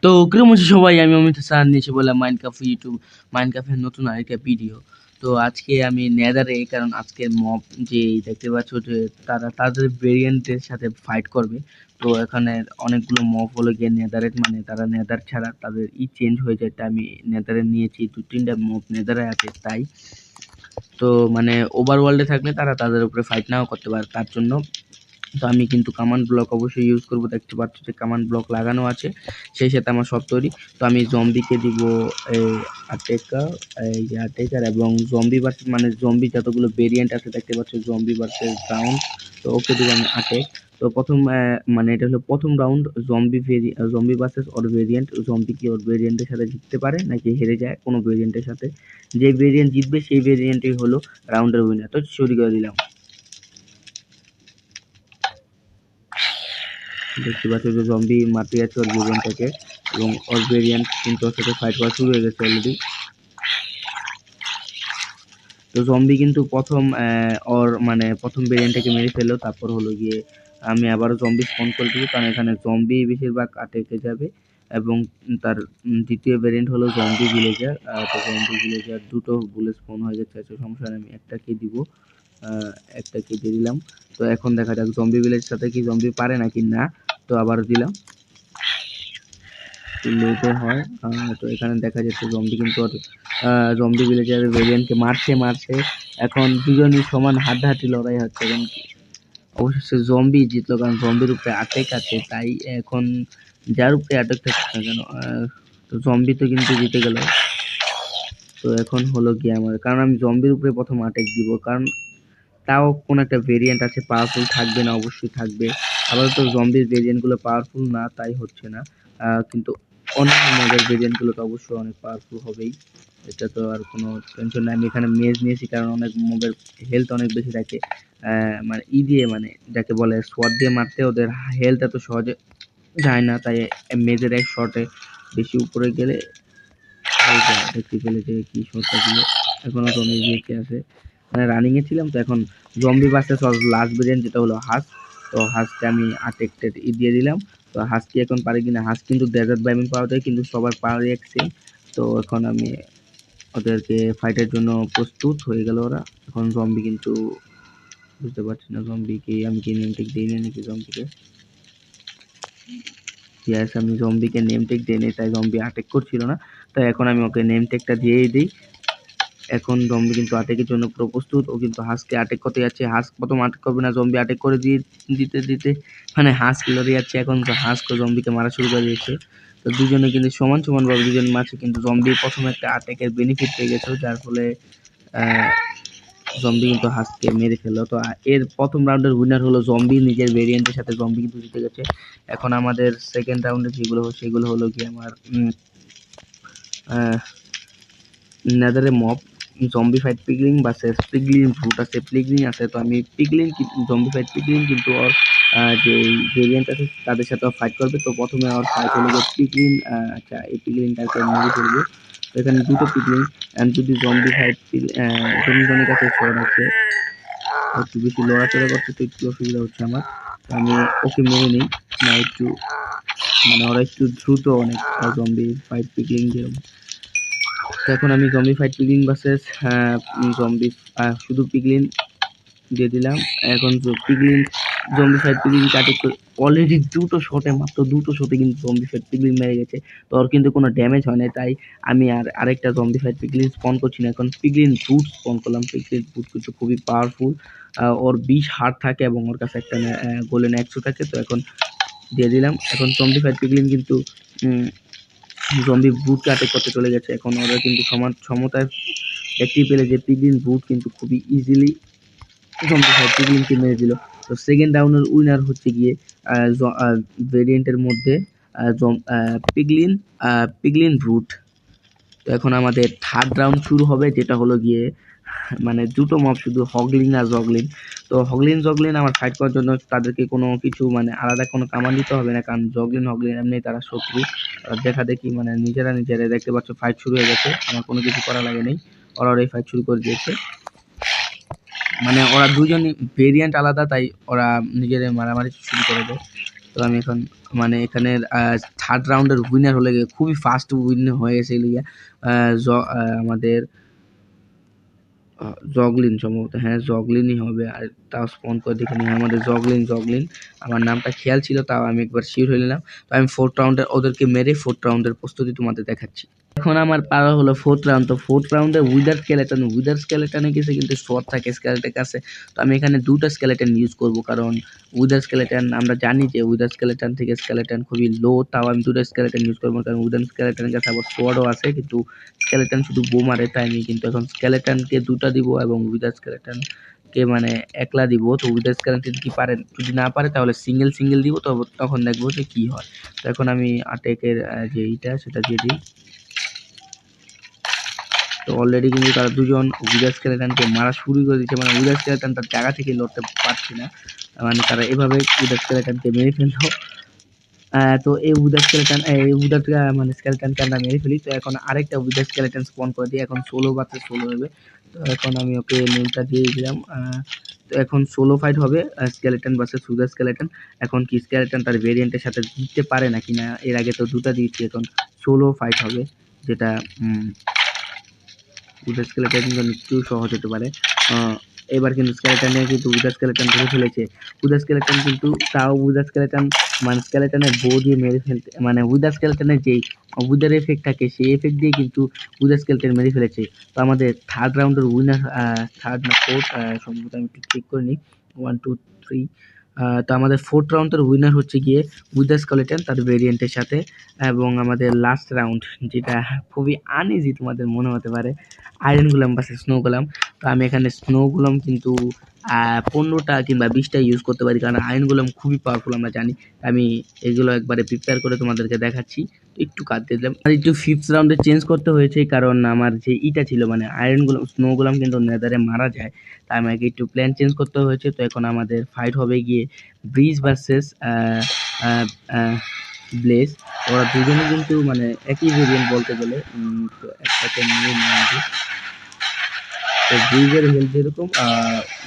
তো কেমন আছো সবাই? আমি অমিত হাসান নিচে বললাম মাইনক্রাফট ইউটিউব মাইনক্রাফটের নতুন আরেকটা ভিডিও। তো আজকে আমি নেদারে, কারণ আজকে মব যে দেখতে পাচ্ছ যে তারা তাদের ভেরিয়েন্টের সাথে ফাইট করবে। তো এখানে অনেকগুলো মব হলো গিয়ে নেদারেট, মানে তারা নেদার ছাড়া তাদের চেঞ্জ হয়ে যায়। তাই আমি নেদারে নিয়েছি, 2-3টা মব নেদারে আছে তাই। তো মানে ওভারওয়ার্ল্ডে থাকলে তারা তাদের উপরে ফাইট নাও করতে পারে, তার জন্য। তো আমি কিন্তু কামান্ড ব্লক অবশ্যই ইউজ করব, দেখতে পাচ্ছ যে কামান্ড ব্লক লাগানো আছে, সেই সাথে আমার সব তৈরি। তো আমি জম্বিকে দিব এই আটেকার, এই যে আটেকার এবং জম্বি ভার্সেস, মানে জম্বি যতগুলো ভেরিয়েন্ট আছে দেখতে পাচ্ছ, জম্বি ভার্সেস রাউন্ড। তো ওকে দিব আমি আটেক। তো প্রথম মানে এটা হলো প্রথম রাউন্ড, জম্বি ভার্সেস ওর ভেরিয়েন্ট। জম্বি কি ওর ভেরিয়েন্টের সাথে জিততে পারে নাকি হেরে যায় কোনো ভেরিয়েন্টের সাথে? যে ভেরিয়েন্ট জিতবে সেই ভেরিয়েন্টই হলো রাউন্ডের উইনার। তো শুরু করে দিলাম। দেখতে পাচ্ছ যে জম্বি মারতে যাচ্ছে ওর ভেরিয়েন্টটাকে, এবং ওর ভেরিয়েন্ট কিন্তু ওর সাথে ফাইট করা শুরু হয়ে গেছে অলরেডি। তো জম্বি কিন্তু প্রথম ওর মানে প্রথম ভেরিয়েন্টটাকে মেরে ফেললো, তারপর হলো গিয়ে আমি আবারও জম্বি স্পন করে দেবো, কারণ এখানে জম্বি বেশিরভাগ আটকে যাবে। এবং তার দ্বিতীয় ভেরিয়েন্ট হলো জম্বি ভিলেজার। তো জম্বি ভিলেজার দুটো বুলেট স্পন হয়ে যাচ্ছে, সমস্যা নেই, আমি একটাকে দিব, একটাকে দিয়ে দিলাম। তো এখন দেখা যাক জম্বি ভিলেজ সাথে কি জম্বি পারে নাকি না। তো আবার দিলাম, লেটে হয়। তো এখানে দেখা যাচ্ছে জম্বি কিন্তু জম্বি ভিলেজারের ভেরিয়েন্টকে মারছে। এখন দুজনই সমান হাড্ডাহাড্ডি লড়াই হচ্ছে, এবং অবশেষে জম্বি জিতলো, কারণ জম্বির উপরে আটেক আছে তাই। এখন যার উপরে আটেক থাকছে না কেন, তো জম্বি তো কিন্তু জিতে গেল। তো এখন হলো গিয়ে আমার, কারণ আমি জম্বির উপরে প্রথম আটেক দিব, কারণ তাও কোন একটা ভেরিয়েন্ট আছে, পাওয়ারফুল থাকবে না, অবশ্যই থাকবে। আপাতত জম্বির ভেরিয়েন্ট গুলো পাওয়ারফুল না, তাই হচ্ছে না। কিন্তু অন্যান্য মবের ভেরিয়েন্ট গুলো তো অবশ্যই অনেক পাওয়ারফুল হবেই, এটা তো আর কোনো টেনশন নাই। আমি এখানে মেজ নিয়েছি কারণ অনেক মবের হেলথ অনেক বেশি থাকে। মানে দিয়ে, মানে যাকে বলে সোয়ার্ড দিয়ে মারতে ওদের হেলথ এত সহজে যায় না, তাই মেজের এক শটে বেশি উপরে গেলে দেখতে পেলে যে কি শটটা দিল। এখনো জম্বি বেঁচে আছে, মানে রানিং এ ছিলাম। তো এখন জম্বি ভার্সেস লাস্ট ভেরিয়েন্ট যেটা হলো হাস। তো হাসকে আমি আটেক্টেড দিয়ে দিলাম। তো হাস কি এখন পারে কিনা, হাস কিন্তু ডেজার্ট বাইমিং পাওয়া যায়, কিন্তু সবার পাওয়ার এক সেম। তো এখন আমি ওদেরকে ফাইটের জন্য প্রস্তুত হয়ে গেল ওরা। এখন জম্বি কিন্তু বুঝতে পারছি না জম্বিকে আমি কি নেম টেক দিই না নাকি জম্বিকে। ইয়েস, আমি জম্বিকে নেম টেক দিই নাই, তাই জম্বি আটেক করছিল না। তাই এখন আমি ওকে নেম টেকটা দিয়েই দিই। এখন জম্বি কিন্তু আটেকের জন্য পুরো প্রস্তুত। ও কিন্তু হাঁসকে আটেক করতে যাচ্ছে, হাঁস প্রথম আটেক করবে না, জম্বি আটেক করে দিতে মানে হাঁস লড়ে যাচ্ছে। এখন তো হাঁসকে জম্বিকে মারা শুরু করে দিয়েছে। তো দুজনে কিন্তু সমান ভাবে দুজন মারছে, কিন্তু জম্বি প্রথম একটা আটেকের বেনিফিট পেয়ে গেছে, যার ফলে জম্বি কিন্তু হাঁসকে মেরে ফেললো। তো এর প্রথম রাউন্ডের উইনার হলো জম্বি, নিজের ভেরিয়েন্টের সাথে জম্বি কিন্তু জিতে গেছে। এখন আমাদের সেকেন্ড রাউন্ডে সেগুলো হলো কি আমার নেদারে মব, জম্বি ফাইট পিগলিং ভার্সেস পিগলিন ভ্রুট আছে, পিগলিন আছে। তো আমি পিগলিন জম্বি ফাইট পিগলিন কিন্তু ওর যে ভেরিয়েন্ট আছে তাদের সাথে ফাইট করবে। তো প্রথমে ওর ফাইট হলো যে পিগলিন, আচ্ছা এই পিগলিনটাকে মেরে ফেলবো। তো এখানে দুটো পিগলিন, যদি জম্বি ফাইট জনের কাছে শট আছে, একটু বেশি লড়াচড়া করছে, তো একটু অসুবিধা হচ্ছে আমার। তো আমি ওকে মেরে নিই না, একটু মানে ওরা একটু দ্রুত অনেক জম্বি ফাইট পিগলিং যেরকম। তো এখন আমি জম্বি ফাইট পিগলিন ভার্সেস জম্বি শুধু পিগলিন দিয়ে দিলাম। এখন পিগলিন জম্বি ফাইট পিগলিন কাটে অলরেডি মাত্র দুটো শটে কিন্তু জম্বি ফাইট পিগলিন মেরে গেছে। তো ওর কিন্তু কোনো ড্যামেজ হয় না, তাই আমি আর আরেকটা জম্বি ফাইট পিগলিন স্পন করছি না, এখন পিগলিন বুট স্পন করলাম। পিগলিন বুট কিন্তু খুবই পাওয়ারফুল, ওর 20 হার্ট থাকে এবং ওর কাছে একটা গোল্ডেন অ্যাক্সও থাকে। তো এখন দিয়ে দিলাম। এখন জম্বি ফাইট পিগলিন কিন্তু জম্বি বুট অ্যাটাক করতে চলে গেছে। এখন ওরা কিন্তু সমতায় দেখতেই পেলে যে পিগলিন বুট কিন্তু খুবই ইজিলি জম্বি ফাইট পিগলিনকে মেরে দিল। তো সেকেন্ড রাউন্ডের উইনার হচ্ছে গিয়ে ভেরিয়েন্টের মধ্যে পিগলিন পিগলিন ব্রুট। তো এখন আমাদের থার্ড রাউন্ড শুরু হবে, যেটা হলো গিয়ে মানে দুটো মব শুধু, হগলিন আর জগলিন। তো জগলিন আমার ফাইট করার জন্য তাদেরকে কোনো কিছু মানে আলাদা কোনো কামান দিতে হবে না, কারণ হগলিন এমনি তারা শত্রু। দেখা দেখি মানে নিজেরা দেখতে পাচ্ছ ফাইট শুরু হয়ে গেছে, আমার কোনো কিছু করা লাগে নেই, ওরাই ফাইট শুরু করে দিয়েছে। মানে ওরা দুজনই ভেরিয়েন্ট আলাদা, তাই ওরা নিজেদের মারামারি শুরু করে দেয়। তো আমি এখন মানে এখানের থার্ড রাউন্ডের উইনার হলে গিয়ে খুবই ফাস্ট উইন হয়ে গেছে লিগে আমাদের জগলিন সম্ভবত, হ্যাঁ জগলিনই হবে। আর তাও স্পন করে দেখে নিই, আমাদের জগলিন আমার নামটা খেয়াল ছিল, তাও আমি একবার শিওর হয়ে নিলাম। তো আমি ফোর্থ রাউন্ডে ওদেরকে মেরে ফোর্থ রাউন্ডের প্রস্তুতি তোমাদের দেখাচ্ছি। এখন আমার পাওয়া হলো ফোর্থ রাউন্ড। তো ফোর্থ রাউন্ডে উইদার স্কেলেটনে গেছে কিন্তু শর্ট থাকে স্কেলেটের কাছে। তো আমি এখানে দুটো স্কেলেটন ইউজ করব, কারণ উইদার স্কেলেটন আমরা জানি যে উইদার স্কেলেটন থেকে স্কেলেটন খুবই লো, তাও আমি দুটো স্কেলেটন ইউজ করবো, কারণ উইদার স্কেলেটনের কাছে আবার সোয়ার্ডও আছে, কিন্তু স্কেলেটন শুধু বো মারে, তাই আমি কিন্তু এখন স্কেলেটনকে দুটা দিব এবং উইদার স্কেলেটনকে মানে একলা দিব। তো উইদার স্কেলেটন কি পারে, যদি না পারে তাহলে সিঙ্গেল দিব, তখন দেখবো যে কি হয়। তো এখন আমি আটেকের যে এইটা সেটা দিয়ে দিই। তো অলরেডি কিন্তু তারা দুজন উইদার স্কেলেটনকে মারা শুরু করে দিচ্ছে, মানে উইদার স্কেলেটন তার জায়গা থেকে লড়তে পারছে না, মানে তারা এভাবে উইদার স্কেলেটনকে মেরে ফেললো। তো এই উইদার মানে স্কেলেটনকে আমরা মেরে ফেলি। তো এখন আরেকটা উইদার স্কেলেটন স্পন করে দিই, এখন 16 ভার্সেস 16 হবে। তো এখন আমি ওকে নেমটা দিয়ে দিলাম। তো এখন সোলো ফাইট হবে স্কেলেটন ভার্সেস উইদার স্কেলেটন। এখন কি স্কেলেটন তার ভেরিয়েন্টের সাথে জিততে পারে নাকি না, এর আগে তো দুটা দিয়েছি, এখন সোলো ফাইট হবে, যেটা উইদার স্কেলেটন কিন্তু একটু সহজ হতে পারে। এবার কিন্তু স্কেলেটনে কিন্তু উইদার স্কেলেটন ধরে ফেলেছে। উইদার স্কেলেটন কিন্তু তাও উইদার স্কেলেটন মানে স্কেলেটনের বো দিয়ে মেরে ফেলতে, মানে উইদার স্কেলেটনের যেই উইদার এফেক্ট থাকে সেই এফেক্ট দিয়ে কিন্তু উইদার স্কেলেটন মেরে ফেলেছে। তো আমাদের থার্ড রাউন্ডের উইনার, থার্ড না ফোর্থ সম্ভবত, আমি একটু চেক করে নিই, 1 2 3। তো আমাদের ফোর্থ রাউন্ডের উইনার হচ্ছে গিয়ে উইদার স্কেলেটন তার ভেরিয়েন্টের সাথে। এবং আমাদের লাস্ট রাউন্ড, যেটা খুবই আনইজি তোমাদের মনে হতে পারে, আয়রন গোলাম ভার্সেস স্নো গোলাম। তো আমি এখানে স্নো গোলাম কিন্তু 15টা কিংবা 20টা ইউজ করতে পারি, কারণ আয়রন গোলাম খুবই পাওয়ারফুল আমরা জানি। আমি এগুলো একবারে প্রিপেয়ার করে তোমাদেরকে দেখাচ্ছি। একটু কাট দিয়ে দিলাম, আর একটু ফিফথ রাউন্ডে চেঞ্জ করতে হয়েছে, কারণ আমার যে ইটা ছিল মানে আয়রন গোলাম স্নো গোলাম কিন্তু নেদারে মারা যায়, তাই আমাকে একটু প্ল্যান চেঞ্জ করতে হয়েছে। তো এখন আমাদের ফাইট হবে গিয়ে ব্রিজ ভার্সেস ব্লেজ। ওরা দুজনে কিন্তু মানে একই ভেরিয়েন্ট বলতে গেলে। তো একটাকে নিয়ে নিয়ে তো ব্রিজের হেলথ যেরকম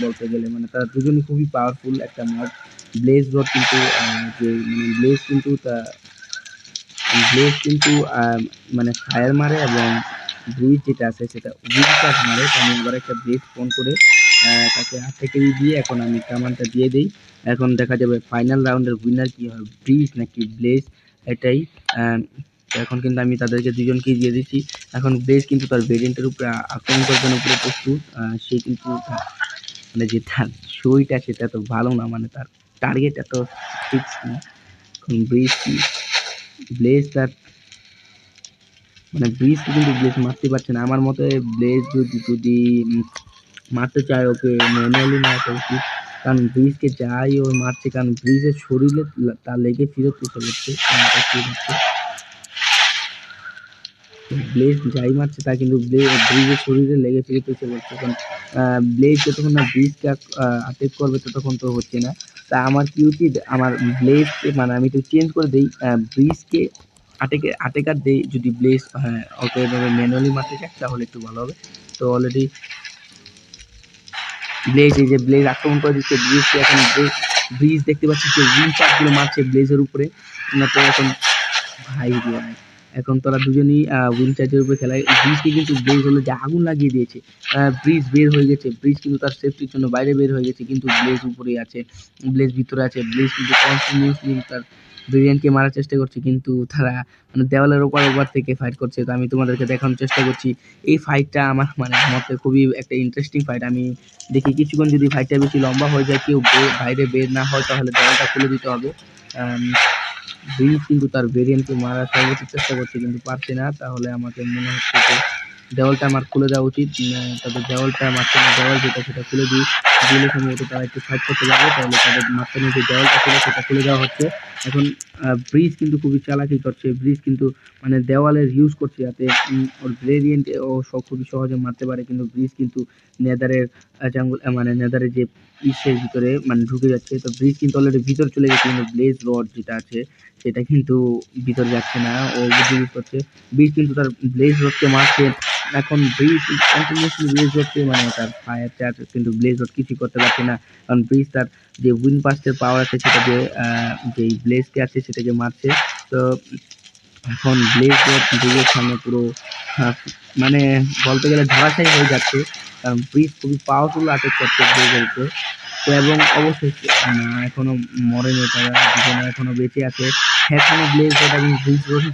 বলতে গেলে মানে তারা দুজনই খুবই পাওয়ারফুল একটা মব। ব্লেজ রড কিন্তু যে মানে ব্লেজ কিন্তু মানে ফায়ার মারে, এবং ব্রিজ যেটা আছে সেটা উইন্ড চার্জ মারে। তো আমি আবার একটা ব্লেজ ফোন করে তাকে হাত থেকে দিয়ে এখন আমি কামানটা দিয়ে দিই। এখন দেখা যাবে ফাইনাল রাউন্ডের উইনার কি হয়, ব্রিজ নাকি ব্লেজ, এটাই। তো এখন কিন্তু আমি তাদেরকে দুজনকেই দিয়ে দিচ্ছি। এখন ব্লেজ কিন্তু তার ভেরিয়েন্টের উপরে আক্রমণ করার জন্য পুরো প্রস্তুত। সে কিন্তু মানে যে তার শরীরটা সেটা তো ভালো না, মানে তার টার্গেট এত ফিক্স না। এখন ব্লেজ তার মানে ব্রিজকে কিন্তু ব্লেজ মারতে পারছে না। আমার মতে ব্লেজ যদি মারতে চায় ওকে ম্যানুয়ালি মারতে উচিত, কারণ ব্রিজকে যাই ও মারছে, কারণ ব্রিজের শরীরে তার লেগে ফিরত চেষ্টা করছে। ব্লেজ যাই মারছে তা কিন্তু ব্রিজের শরীরে লেগে ফিরে চেষ্টা করছে, কারণ ব্লেজ যতক্ষণ না ব্রিজকে আটেক করবে ততক্ষণ তো হচ্ছে না। তা আমার কি উচিত, আমার ব্লেজকে মানে আমি একটু চেঞ্জ করে দিই, ব্রিজকে আটেকার দেই। যদি ব্লেজ ওকে এভাবে ম্যানুয়ালি মারতে চায় তাহলে একটু ভালো হবে। তো অলরেডি ব্লেজ আক্রমণ করে দিচ্ছে ব্রিজকে। এখন ব্রিজ দেখতে পাচ্ছি যে উইন্ড চার্জগুলো মারছে ব্লেজের উপরে। না তো এখন ভাই রে ভাই, এখন তোরা দুজনই উইন্ড চার্জের উপরে খেলায়। ব্রিজকে কিন্তু ব্লেজ হলো যে আগুন লাগিয়ে দিয়েছে। ব্রিজ বের হয়ে গেছে, ব্রিজ কিন্তু তার সেফটির জন্য বাইরে বের হয়ে গেছে, কিন্তু ব্লেজ উপরেই আছে, ব্লেজ ভিতরে আছে। ব্লেজ কিন্তু কন্টিনিউসলি তার ভেরিয়েন্টকে মারার চেষ্টা করছে, কিন্তু তারা মানে দেওয়ালের ওপর থেকে ফাইট করছে। তো আমি তোমাদেরকে দেখানোর চেষ্টা করছি এই ফাইটটা আমার মানে মতে খুবই একটা ইন্টারেস্টিং ফাইট। আমি দেখি কিছুক্ষণ যদি ফাইটটা বেশি লম্বা হয়ে যায়, কেউ বাইরে বের না হয়, তাহলে দেওয়ালটা খুলে দিতে হবে। ব্রিজ কিন্তু তার ভেরিয়েন্টকে মারার সর্বোচ্চ চেষ্টা করছে, কিন্তু পারছে না। তাহলে আমাকে মনে হচ্ছে যে দেওয়ালটা আমার খুলে দেওয়া উচিত। তাদের দেওয়ালটা মাঝখানে দেওয়াল যেটা সেটা খুলে দিই, দিলে সম্ভবত তারা একটু ফাইট করতে পারবে। তাহলে তাদের মাঝখানে যে দেওয়ালটা ছিল সেটা খুলে দেওয়া হচ্ছে। এখন ব্রিজ কিন্তু খুবই চালাকি করছে, ব্রিজ কিন্তু মানে দেওয়ালের ইউজ করছে যাতে ওর ভেরিয়েন্ট ও খুবই সহজে মারতে পারে, কিন্তু ব্রিজ কিন্তু নেদারের মানে নেদারের যে ইসের ভিতরে মানে ঢুকে যাচ্ছে। তো ব্রিজ কিন্তু অলরেডি ভিতর চলে গেছে, কিন্তু ব্লেজ রড যেটা আছে সেটা কিন্তু ভিতরে যাচ্ছে না, ও বুদ্ধি ইউজ করছে। ব্রিজ কিন্তু তার ব্লেজ রডকে মারছে, এখন ব্রিজ কন্টিনিউসলি ব্রিজ হচ্ছে, মানে তার ফায়ার চার্জ কিন্তু ব্লেজ রড কিছুই করতে পারছে না, কারণ ব্রিজ তার যে উইন পাস্টের পাওয়ার আছে সেটা দিয়ে যেই ব্লেজকে আছে সেটাকে মারছে। তো এখন ব্লেজ রড ব্রিজের সামনে পুরো আহ, মানে বলতে গেলে ধরাশায়ী হয়ে যাচ্ছে, কারণ ব্রিজ খুবই পাওয়ারফুল অ্যাটাক করছে ব্লেজের উপরে। তো এবং অবশ্যই এখনো মরেনি, তারা দুজনে এখনো বেঁচে আছে। এখনো ব্লেজ রড এবং ব্রিজ রড,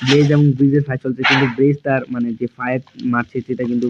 ব্লেজ এবং ব্রিজের ফাইট চলছে, কিন্তু ব্লেজ তার মানে যে ফায়ার মারছে সেটা কিন্তু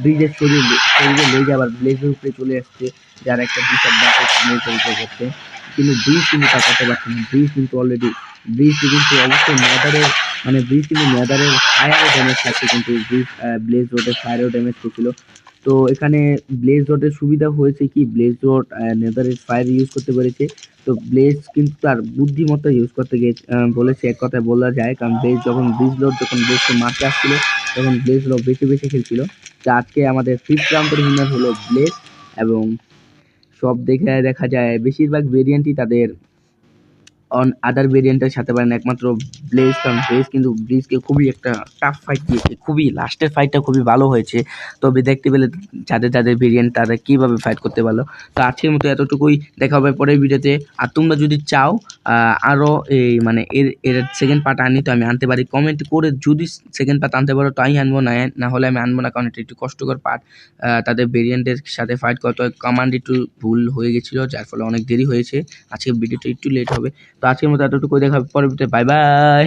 ব্রিজের শরীরে লেগে আবার ব্লেজের উপরে চলে আসছে, যার একটা ডিসঅ্যাডভান্টেজ ব্লেজের উপরে করছে। কিন্তু ব্রিজ কিন্তু তা করতে পারছে না, ব্রিজ কিন্তু অবশ্যই নেদারের মানে ব্রিজ কিন্তু নেদারের ফায়ারও ড্যামেজ থাকছে, কিন্তু ব্লেজ রোডের ফায়ারও ড্যামেজ করছিল। তো এখানে ব্লেজ রোডের সুবিধা হয়েছে কি, ব্লেজ রোড নেদারের ফায়ার ইউজ করতে পেরেছে। তো ব্লেজ কিন্তু তার বুদ্ধিমত্তা ইউজ করতে গিয়ে বলেছে, এক কথায় বলা যায়, কারণ যখন ব্লেজকে মারতে আসছিল তখন ব্লেজ লো বেঁচে বেঁচে খেলছিল। তো আজকে আমাদের ফিফথ রাউন্ডের উইনার হলো ব্লেজ। এবং সব দেখে দেখা যায় বেশিরভাগ ভেরিয়েন্টই তাদের অন আদার ভেরিয়েন্টের সাথে পারেন, একমাত্র ব্লেজ, কারণ ব্লেজ কিন্তু ব্রিজকে খুবই একটা টাফ ফাইট দিয়েছে, খুবই লাস্টের ফাইটটা খুবই ভালো হয়েছে। তবে দেখতে পেলে যাদের যাদের ভেরিয়েন্ট তারা কীভাবে ফাইট করতে পারলো। তো আজকের মতো এতটুকুই, দেখা হবে পরের ভিডিওতে। আর তোমরা যদি চাও আরও এই মানে এর সেকেন্ড পার্ট আনি, তো আমি আনতে পারি, কমেন্ট করে যদি সেকেন্ড পার্ট আনতে পারো তাই আনবো, না হলে আমি আনবো না, কারণ এটা একটু কষ্টকর পার্ট। তাদের ভেরিয়েন্টের সাথে ফাইট করতে হয়, কমান্ড একটু ভুল হয়ে গেছিলো যার ফলে অনেক দেরি হয়েছে, আজকে ভিডিওটা একটু লেট হবে। তো আজকের মতো এতটুকু, দেখা হবে পরবর্তীতে, বাই বাই।